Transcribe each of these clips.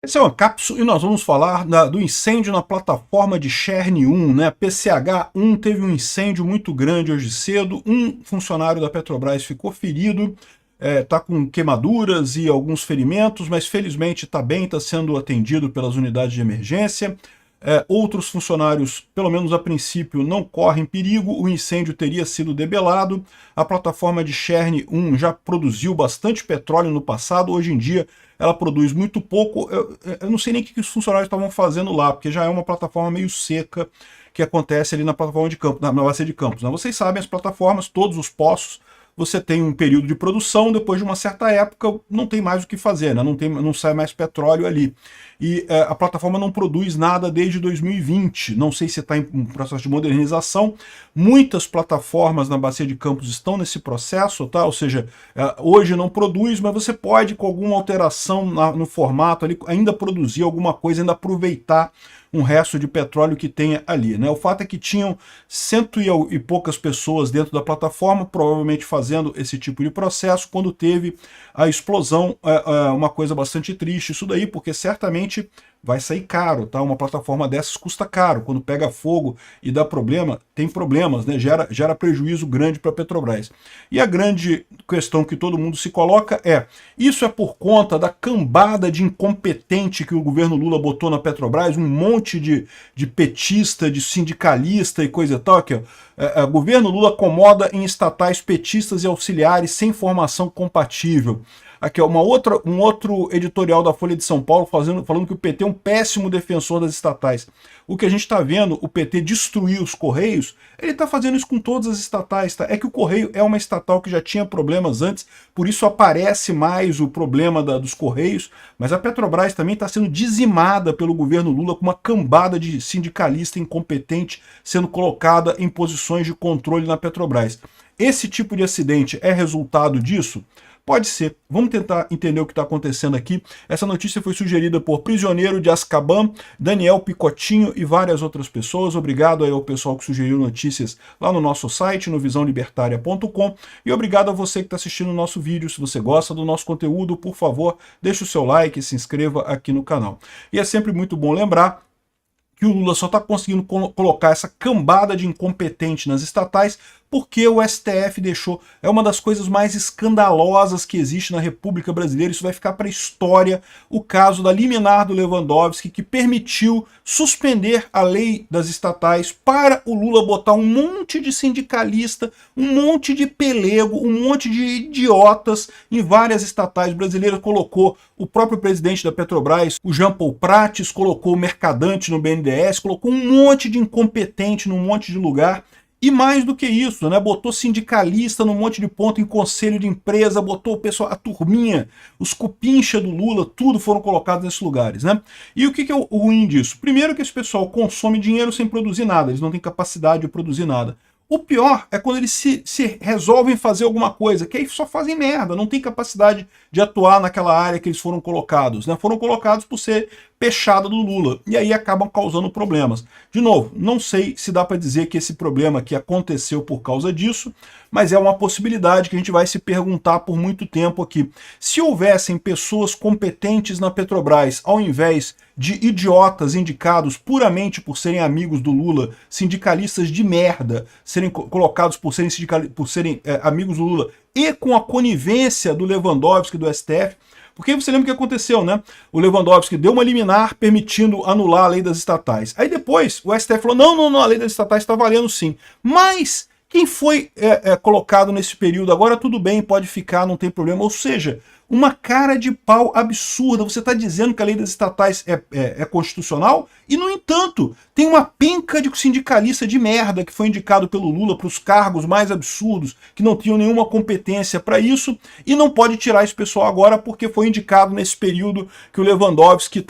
Essa é uma cápsula e nós vamos falar do incêndio na plataforma de Cherne 1, né? PCH1 teve um incêndio muito grande hoje cedo, um funcionário da Petrobras ficou ferido, está com queimaduras e alguns ferimentos, mas felizmente está bem, está sendo atendido pelas unidades de emergência. Outros funcionários, pelo menos a princípio, não correm perigo, o incêndio teria sido debelado. A plataforma de Cherne 1 já produziu bastante petróleo no passado, hoje em dia ela produz muito pouco. Eu não sei nem o que os funcionários estavam fazendo lá, porque já é uma plataforma meio seca que acontece ali na plataforma de Campos, na bacia de Campos, né? Vocês sabem, as plataformas, todos os poços, você tem um período de produção, depois de uma certa época não tem mais o que fazer, né? Não sai mais petróleo ali. E a plataforma não produz nada desde 2020, não sei se está em um processo de modernização. Muitas plataformas na bacia de Campos estão nesse processo, tá? Ou seja, hoje não produz, mas você pode, com alguma alteração no formato ali, ainda produzir alguma coisa, ainda aproveitar um resto de petróleo que tenha ali, né? O fato é que tinham cento e poucas pessoas dentro da plataforma, provavelmente fazendo esse tipo de processo, quando teve a explosão. Uma coisa bastante triste isso daí, porque certamente vai sair caro, tá? Uma plataforma dessas custa caro. Quando pega fogo e dá problema, tem problemas, né? Gera prejuízo grande para a Petrobras. E a grande questão que todo mundo se coloca isso é por conta da cambada de incompetente que o governo Lula botou na Petrobras, um monte de petista, de sindicalista e coisa e tal, aqui, ó. O governo Lula acomoda em estatais petistas e auxiliares sem formação compatível. Aqui, ó, um outro editorial da Folha de São Paulo falando que o PT é um péssimo defensor das estatais. O que a gente está vendo, o PT destruir os Correios, ele está fazendo isso com todas as estatais, tá? É que o Correio é uma estatal que já tinha problemas antes, por isso aparece mais o problema dos Correios, mas a Petrobras também está sendo dizimada pelo governo Lula com uma cambada de sindicalista incompetente sendo colocada em posições de controle na Petrobras. Esse tipo de acidente é resultado disso? Pode ser. Vamos tentar entender o que está acontecendo aqui. Essa notícia foi sugerida por Prisioneiro de Azkaban, Daniel Picotinho e várias outras pessoas. Obrigado aí ao pessoal que sugeriu notícias lá no nosso site, no visãolibertaria.com. E obrigado a você que está assistindo o nosso vídeo. Se você gosta do nosso conteúdo, por favor, deixe o seu like e se inscreva aqui no canal. E é sempre muito bom lembrar que o Lula só está conseguindo colocar essa cambada de incompetente nas estatais porque o STF deixou. É uma das coisas mais escandalosas que existe na República Brasileira. Isso vai ficar para a história, o caso da liminar do Lewandowski, que permitiu suspender a lei das estatais para o Lula botar um monte de sindicalista, um monte de pelego, um monte de idiotas em várias estatais brasileiras. Colocou o próprio presidente da Petrobras, o Jean Paul Prates, colocou o Mercadante no BNDES, colocou um monte de incompetente num monte de lugar. E mais do que isso, né? Botou sindicalista num monte de ponto em conselho de empresa, botou o pessoal, a turminha, os cupincha do Lula, tudo foram colocados nesses lugares, né? E o que é o ruim disso? Primeiro que esse pessoal consome dinheiro sem produzir nada, eles não têm capacidade de produzir nada. O pior é quando eles se resolvem fazer alguma coisa, que aí só fazem merda, não tem capacidade de atuar naquela área que eles foram colocados, né? Foram colocados por ser pechada do Lula, e aí acabam causando problemas. De novo, não sei se dá para dizer que esse problema aqui aconteceu por causa disso, mas é uma possibilidade que a gente vai se perguntar por muito tempo aqui. Se houvessem pessoas competentes na Petrobras, ao invés de idiotas indicados puramente por serem amigos do Lula, sindicalistas de merda, serem colocados por serem amigos do Lula, e com a conivência do Lewandowski e do STF, porque você lembra o que aconteceu, né? O Lewandowski deu uma liminar permitindo anular a lei das estatais. Aí depois o STF falou, não, a lei das estatais está valendo sim. Mas quem foi colocado nesse período agora, tudo bem, pode ficar, não tem problema. Ou seja, uma cara de pau absurda. Você está dizendo que a lei das estatais é constitucional e, no entanto, tem uma penca de sindicalista de merda que foi indicado pelo Lula para os cargos mais absurdos, que não tinham nenhuma competência para isso, e não pode tirar esse pessoal agora porque foi indicado nesse período que o Lewandowski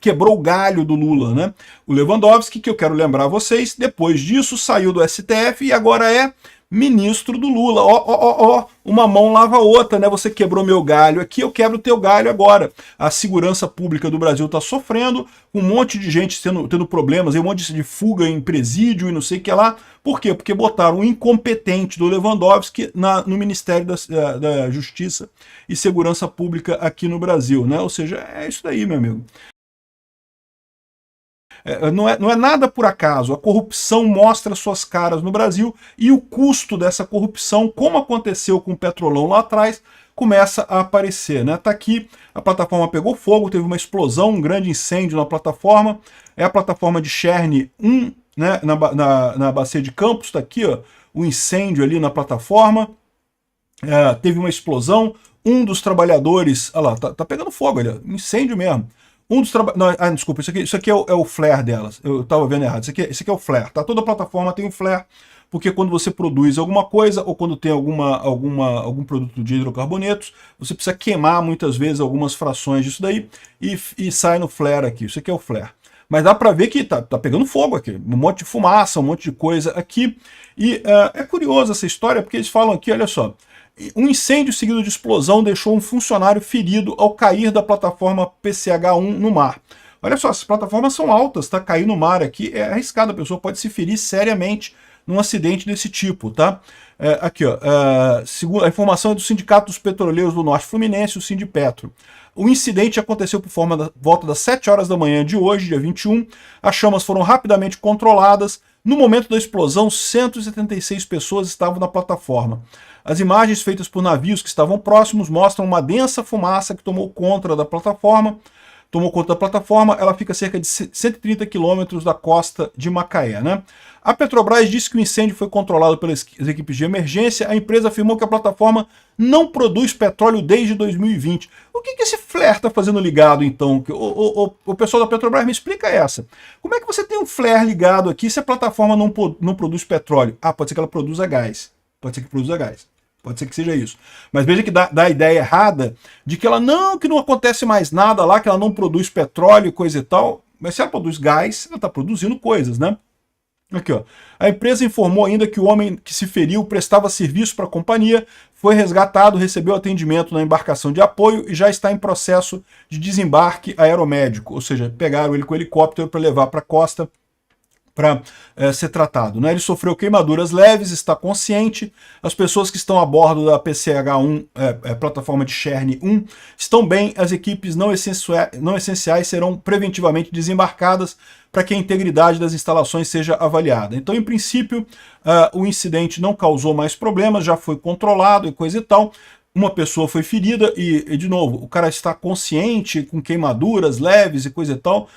quebrou o galho do Lula, né? O Lewandowski, que eu quero lembrar a vocês, depois disso saiu do STF e agora é ministro do Lula. Ó, uma mão lava a outra, né? Você quebrou meu galho aqui, eu quebro o teu galho agora. A segurança pública do Brasil está sofrendo, um monte de gente tendo problemas, um monte de fuga em presídio e não sei o que lá. Por quê? Porque botaram um incompetente do Lewandowski no Ministério da Justiça e Segurança Pública aqui no Brasil, né? Ou seja, é isso daí, meu amigo. Não é nada por acaso, a corrupção mostra suas caras no Brasil e o custo dessa corrupção, como aconteceu com o Petrolão lá atrás, começa a aparecer, né? Tá aqui, a plataforma pegou fogo, teve uma explosão, um grande incêndio na plataforma, é a plataforma de Cherny 1, né, na bacia de Campos, tá aqui, ó, o incêndio ali na plataforma, teve uma explosão, um dos trabalhadores, olha lá, tá pegando fogo ali, incêndio mesmo. Um dos trabalhadores. Desculpa, isso aqui é o flare delas. Eu estava vendo errado. Isso aqui é o flare, tá? Toda plataforma tem um flare, porque quando você produz alguma coisa, ou quando tem algum produto de hidrocarbonetos, você precisa queimar muitas vezes algumas frações disso daí e sai no flare aqui. Isso aqui é o flare. Mas dá para ver que tá pegando fogo aqui. Um monte de fumaça, um monte de coisa aqui. E é curioso essa história, porque eles falam aqui, olha só. Um incêndio seguido de explosão deixou um funcionário ferido ao cair da plataforma PCH-1 no mar. Olha só, as plataformas são altas, tá? Cair no mar aqui é arriscado, a pessoa pode se ferir seriamente num acidente desse tipo, tá? Aqui, ó, a informação é do Sindicato dos Petroleiros do Norte Fluminense, o Sindipetro. O incidente aconteceu por volta das 7 horas da manhã de hoje, dia 21. As chamas foram rapidamente controladas. No momento da explosão, 176 pessoas estavam na plataforma. As imagens feitas por navios que estavam próximos mostram uma densa fumaça que tomou conta da plataforma. Ela fica a cerca de 130 quilômetros da costa de Macaé, né? A Petrobras disse que o incêndio foi controlado pelas equipes de emergência. A empresa afirmou que a plataforma não produz petróleo desde 2020. O que esse flare está fazendo ligado, então? O pessoal da Petrobras me explica essa. Como é que você tem um flare ligado aqui se a plataforma não produz petróleo? Pode ser que ela produza gás. Pode ser que produza gás. Pode ser que seja isso. Mas veja que dá a ideia errada de que que não acontece mais nada lá, que ela não produz petróleo, coisa e tal. Mas se ela produz gás, ela está produzindo coisas, né? Aqui, ó. A empresa informou ainda que o homem que se feriu prestava serviço para a companhia, foi resgatado, recebeu atendimento na embarcação de apoio e já está em processo de desembarque aeromédico. Ou seja, pegaram ele com o helicóptero para levar para a costa para ser tratado, né? Ele sofreu queimaduras leves, está consciente. As pessoas que estão a bordo da PCH-1, plataforma de Cherny 1, estão bem. As equipes não essenciais serão preventivamente desembarcadas para que a integridade das instalações seja avaliada. Então, em princípio, o incidente não causou mais problemas, já foi controlado e coisa e tal. Uma pessoa foi ferida e, de novo, o cara está consciente, com queimaduras leves e coisa e tal.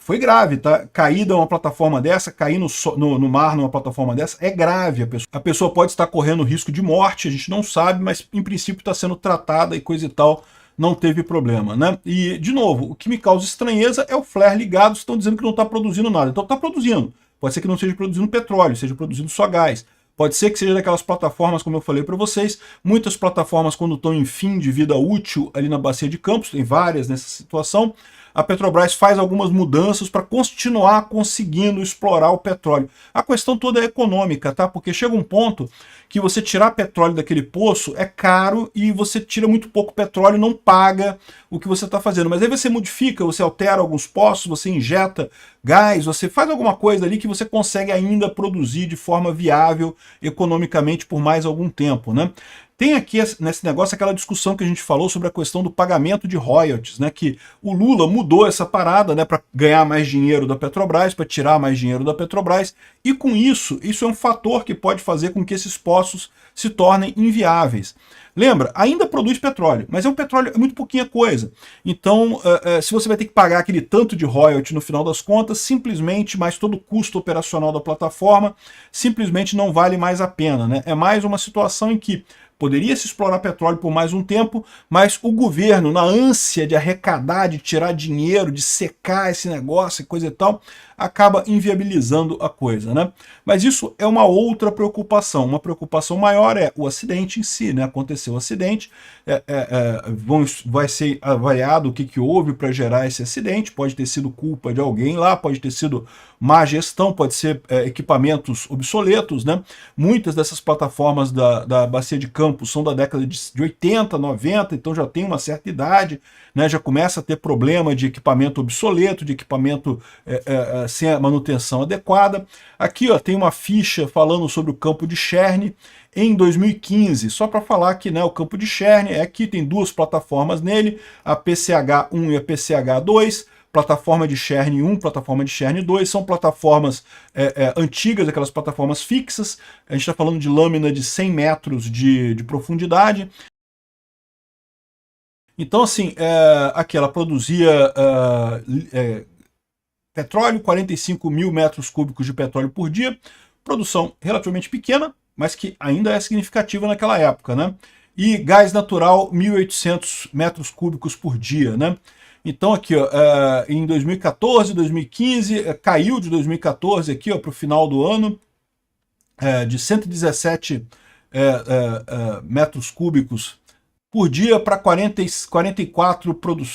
Foi grave, tá? Caída uma plataforma dessa, cair no mar numa plataforma dessa, é grave. A pessoa pode estar correndo risco de morte, a gente não sabe, mas em princípio está sendo tratada e coisa e tal, não teve problema, né? E, de novo, o que me causa estranheza é o flare ligado, estão dizendo que não está produzindo nada. Então está produzindo. Pode ser que não esteja produzindo petróleo, seja produzindo só gás. Pode ser que seja daquelas plataformas, como eu falei para vocês, muitas plataformas quando estão em fim de vida útil ali na bacia de Campos, tem várias nessa situação, a Petrobras faz algumas mudanças para continuar conseguindo explorar o petróleo. A questão toda é econômica, tá? Porque chega um ponto que você tirar petróleo daquele poço é caro e você tira muito pouco petróleo e não paga o que você está fazendo. Mas aí você modifica, você altera alguns poços, você injeta gás, você faz alguma coisa ali que você consegue ainda produzir de forma viável economicamente por mais algum tempo, né? Tem aqui nesse negócio aquela discussão que a gente falou sobre a questão do pagamento de royalties, né? Que o Lula mudou essa parada, né, para ganhar mais dinheiro da Petrobras, para tirar mais dinheiro da Petrobras, e com isso é um fator que pode fazer com que esses poços se tornem inviáveis. Lembra, ainda produz petróleo, mas é muito pouquinha coisa. Então, se você vai ter que pagar aquele tanto de royalty no final das contas, simplesmente, mais todo o custo operacional da plataforma, simplesmente não vale mais a pena, né? É mais uma situação em que Poderia se explorar petróleo por mais um tempo, mas o governo, na ânsia de arrecadar, de tirar dinheiro, de secar esse negócio e coisa e tal, acaba inviabilizando a coisa, né? Mas isso é uma outra preocupação. Uma preocupação maior é o acidente em si, né? Aconteceu o acidente, vai ser avaliado o que houve para gerar esse acidente, pode ter sido culpa de alguém lá, pode ter sido má gestão, pode ser equipamentos obsoletos, né? Muitas dessas plataformas da Bacia de Campos são da década de 80, 90, então já tem uma certa idade, né? Já começa a ter problema de equipamento obsoleto, de equipamento sem a manutenção adequada. Aqui ó, tem uma ficha falando sobre o campo de Cherne em 2015, só para falar que, né, o campo de Cherne, aqui tem duas plataformas nele, a PCH1 e a PCH2, plataforma de Cherne 1, plataforma de Cherne 2, são plataformas antigas, aquelas plataformas fixas, a gente está falando de lâmina de 100 metros de profundidade. Então, assim, aqui ela produzia petróleo, 45 mil metros cúbicos de petróleo por dia, produção relativamente pequena, mas que ainda é significativa naquela época, né? E gás natural, 1.800 metros cúbicos por dia, né? Então aqui, ó, em 2014, 2015, caiu de 2014 aqui para o final do ano, de 117 metros cúbicos por dia para 44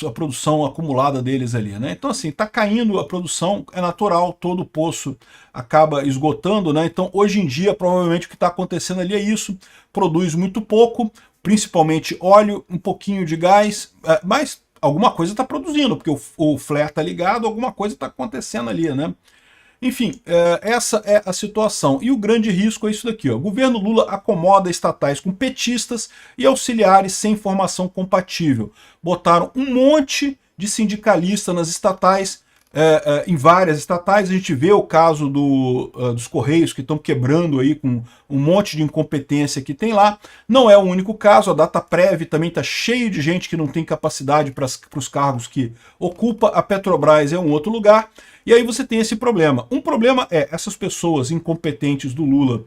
a produção acumulada deles ali, né? Então assim, está caindo a produção, é natural, todo poço acaba esgotando, né? Então hoje em dia provavelmente o que está acontecendo ali é isso, produz muito pouco, principalmente óleo, um pouquinho de gás, mas alguma coisa está produzindo, porque o flare está ligado, alguma coisa está acontecendo ali, né? Enfim, essa é a situação. E o grande risco é isso daqui, ó. O governo Lula acomoda estatais com petistas e auxiliares sem formação compatível. Botaram um monte de sindicalista nas estatais, em várias estatais. A gente vê o caso dos Correios, que estão quebrando aí com um monte de incompetência que tem lá. Não é o único caso, a Dataprev também está cheio de gente que não tem capacidade para os cargos que ocupa. A Petrobras é um outro lugar. E aí você tem esse problema. Um problema é essas pessoas incompetentes do Lula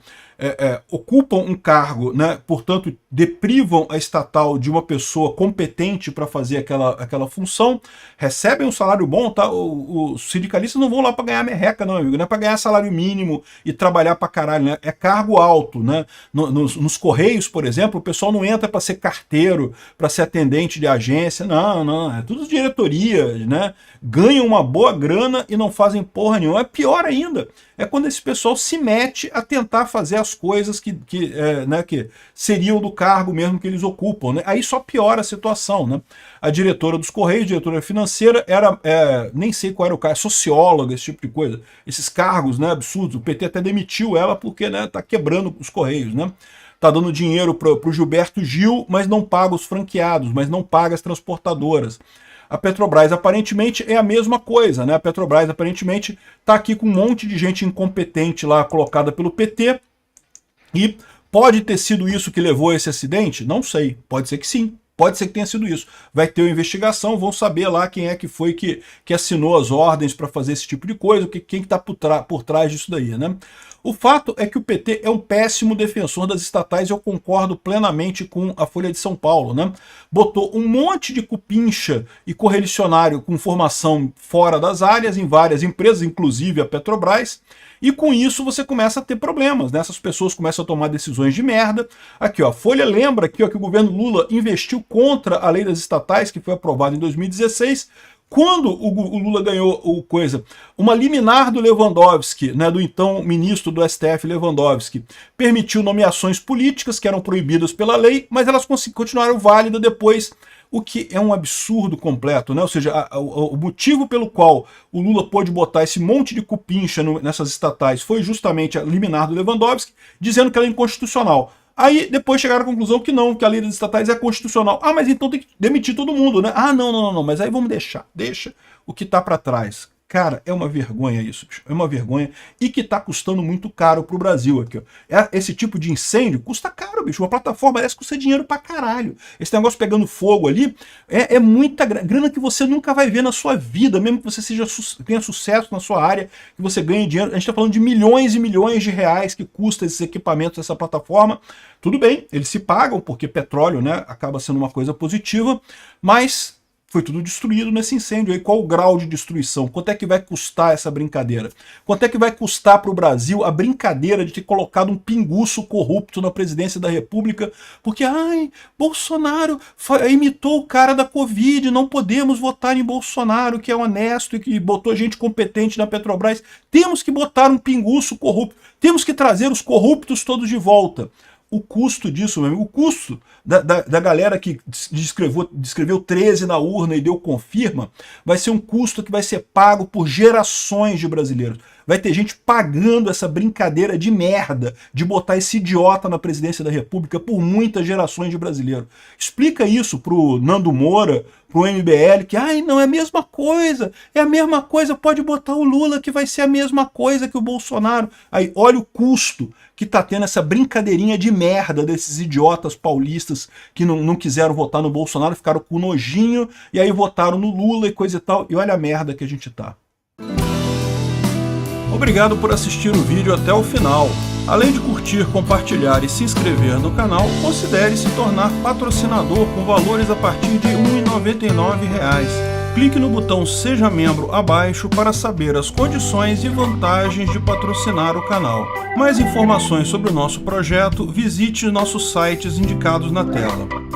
ocupam um cargo, né, portanto deprivam a estatal de uma pessoa competente para fazer aquela função, recebem um salário bom, tá? Os sindicalistas não vão lá para ganhar merreca, não, amigo, não é para ganhar salário mínimo e trabalhar para caralho, né? É cargo alto, né? Nos Correios, por exemplo, o pessoal não entra para ser carteiro, para ser atendente de agência, não, é tudo diretoria, né? Ganham uma boa grana e não fazem porra nenhuma. É pior ainda, é quando esse pessoal se mete a tentar fazer as coisas que seriam do cargo mesmo que eles ocupam, né? Aí só piora a situação, né? A diretora dos Correios, diretora financeira, nem sei qual era o cargo, socióloga, esse tipo de coisa. Esses cargos, né, absurdos. O PT até demitiu ela porque, né, tá quebrando os Correios, né? Tá dando dinheiro pro Gilberto Gil, mas não paga os franqueados, mas não paga as transportadoras. A Petrobras aparentemente é a mesma coisa, né? A Petrobras aparentemente está aqui com um monte de gente incompetente lá colocada pelo PT e pode ter sido isso que levou a esse acidente? Não sei, pode ser que sim. Pode ser que tenha sido isso. Vai ter uma investigação, vão saber lá quem é que foi que assinou as ordens para fazer esse tipo de coisa, quem está por trás disso daí, né? O fato é que o PT é um péssimo defensor das estatais e eu concordo plenamente com a Folha de São Paulo, né? Botou um monte de cupincha e correligionário com formação fora das áreas, em várias empresas, inclusive a Petrobras, e com isso você começa a ter problemas, né? Essas pessoas começam a tomar decisões de merda. Aqui, ó, a Folha lembra aqui, ó, que o governo Lula investiu contra a lei das estatais, que foi aprovada em 2016, quando o Lula ganhou uma liminar do Lewandowski, né, do então ministro do STF Lewandowski, permitiu nomeações políticas que eram proibidas pela lei, mas elas continuaram válidas depois, o que é um absurdo completo, né? Ou seja, o motivo pelo qual o Lula pôde botar esse monte de cupincha nessas estatais foi justamente a liminar do Lewandowski, dizendo que ela é inconstitucional. Aí depois chegaram à conclusão que não, que a lei das estatais é constitucional. Ah, mas então tem que demitir todo mundo, né? Ah, não, mas aí vamos deixa o que está para trás. Cara, é uma vergonha isso, bicho. É uma vergonha. E que tá custando muito caro pro Brasil aqui, ó. Esse tipo de incêndio custa caro, bicho. Uma plataforma dessa custa dinheiro pra caralho. Esse negócio pegando fogo ali é muita grana que você nunca vai ver na sua vida, mesmo que você tenha sucesso na sua área, que você ganhe dinheiro. A gente tá falando de milhões e milhões de reais que custa esses equipamentos, essa plataforma. Tudo bem, eles se pagam, porque petróleo, né, acaba sendo uma coisa positiva, mas foi tudo destruído nesse incêndio aí. Qual o grau de destruição? Quanto é que vai custar essa brincadeira? Quanto é que vai custar para o Brasil a brincadeira de ter colocado um pinguço corrupto na presidência da República? Porque, ai, Bolsonaro imitou o cara da Covid, não podemos votar em Bolsonaro, que é honesto e que botou gente competente na Petrobras. Temos que botar um pinguço corrupto. Temos que trazer os corruptos todos de volta. O custo disso, meu amigo, o custo da galera que descreveu 13 na urna e deu confirma, vai ser um custo que vai ser pago por gerações de brasileiros. Vai ter gente pagando essa brincadeira de merda de botar esse idiota na presidência da República por muitas gerações de brasileiros. Explica isso pro Nando Moura, pro MBL, que ai, não é a mesma coisa, pode botar o Lula que vai ser a mesma coisa que o Bolsonaro. Aí, olha o custo que tá tendo essa brincadeirinha de merda desses idiotas paulistas que não quiseram votar no Bolsonaro, ficaram com nojinho, e aí votaram no Lula e coisa e tal, e olha a merda que a gente tá. Obrigado por assistir o vídeo até o final. Além de curtir, compartilhar e se inscrever no canal, considere se tornar patrocinador com valores a partir de R$ 1,99. Clique no botão Seja Membro abaixo para saber as condições e vantagens de patrocinar o canal. Mais informações sobre o nosso projeto, visite nossos sites indicados na tela.